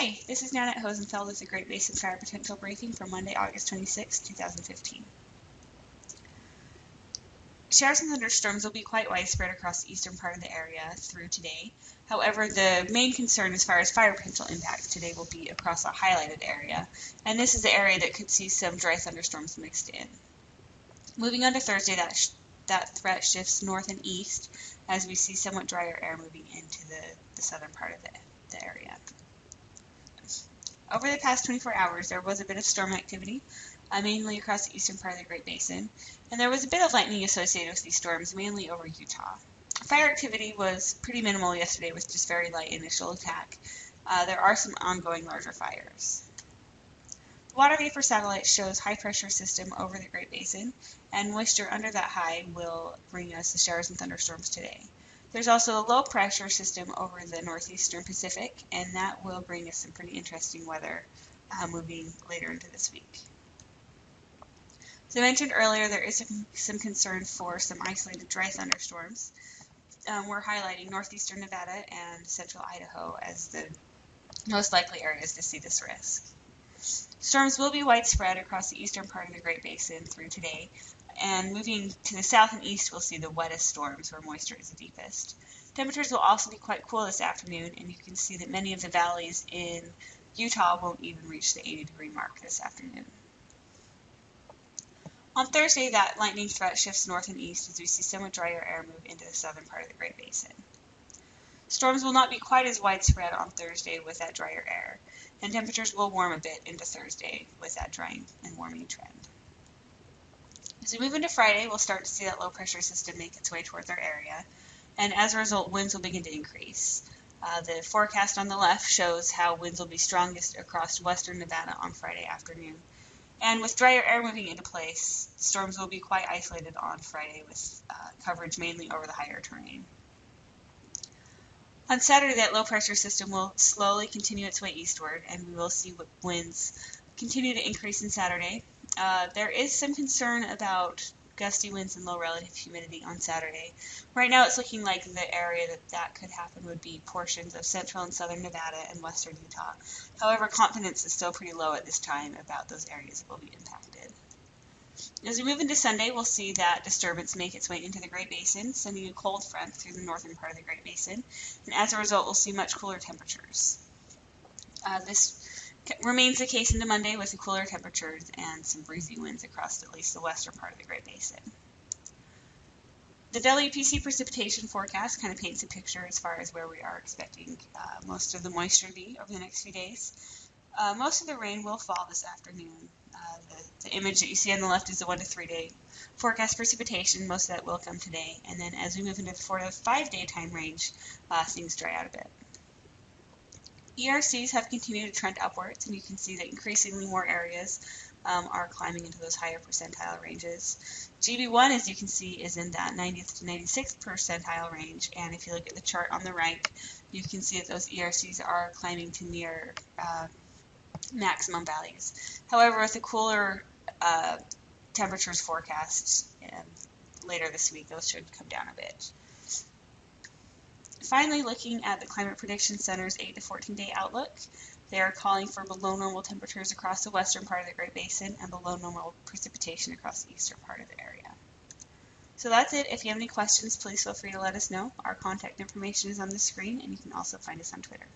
Hi, this is Nanette Hosenfeld with the Great Basin Fire Potential Briefing for Monday, August 26, 2015. Showers and thunderstorms will be quite widespread across the eastern part of the area through today. However, the main concern as far as fire potential impact today will be across a highlighted area, and this is the area that could see some dry thunderstorms mixed in. Moving on to Thursday, that threat shifts north and east as we see somewhat drier air moving into the southern part of the area. Over the past 24 hours, there was a bit of storm activity, mainly across the eastern part of the Great Basin, and there was a bit of lightning associated with these storms, mainly over Utah. Fire activity was pretty minimal yesterday with just very light initial attack. There are some ongoing larger fires. The water vapor satellite shows high pressure system over the Great Basin, and moisture under that high will bring us the showers and thunderstorms today. There's also a low pressure system over the northeastern Pacific, and that will bring us some pretty interesting weather moving later into this week. As I mentioned earlier, there is some concern for some isolated dry thunderstorms. We're highlighting northeastern Nevada and central Idaho as the most likely areas to see this risk. Storms will be widespread across the eastern part of the Great Basin through today, and moving to the south and east, we'll see the wettest storms where moisture is the deepest. Temperatures will also be quite cool this afternoon, and you can see that many of the valleys in Utah won't even reach the 80-degree mark this afternoon. On Thursday, that lightning threat shifts north and east as we see somewhat drier air move into the southern part of the Great Basin. Storms will not be quite as widespread on Thursday with that drier air, and temperatures will warm a bit into Thursday with that drying and warming trend. As we move into Friday, we'll start to see that low pressure system make its way towards our area, and as a result, winds will begin to increase. The forecast on the left shows how winds will be strongest across western Nevada on Friday afternoon. And with drier air moving into place, storms will be quite isolated on Friday with coverage mainly over the higher terrain. On Saturday, that low pressure system will slowly continue its way eastward, and we will see winds continue to increase on Saturday. There is some concern about gusty winds and low relative humidity on Saturday. Right now it's looking like the area that could happen would be portions of central and southern Nevada and western Utah. However, confidence is still pretty low at this time about those areas that will be impacted. As we move into Sunday, we'll see that disturbance make its way into the Great Basin, sending a cold front through the northern part of the Great Basin, and as a result, we'll see much cooler temperatures. This remains the case into Monday with the cooler temperatures and some breezy winds across at least the western part of the Great Basin. The WPC precipitation forecast kind of paints a picture as far as where we are expecting most of the moisture to be over the next few days. Most of the rain will fall this afternoon. The image that you see on the left is the 1 to 3 day forecast precipitation. Most of that will come today. And then as we move into the 4 to 5 day time range, things dry out a bit. ERCs have continued to trend upwards, and you can see that increasingly more areas are climbing into those higher percentile ranges. GB1, as you can see, is in that 90th to 96th percentile range, and if you look at the chart on the right, you can see that those ERCs are climbing to near maximum values. However, with the cooler temperatures forecast later this week, those should come down a bit. Finally, looking at the Climate Prediction Center's 8 to 14 day outlook, they are calling for below normal temperatures across the western part of the Great Basin and below normal precipitation across the eastern part of the area. So that's it. If you have any questions, please feel free to let us know. Our contact information is on the screen, and you can also find us on Twitter.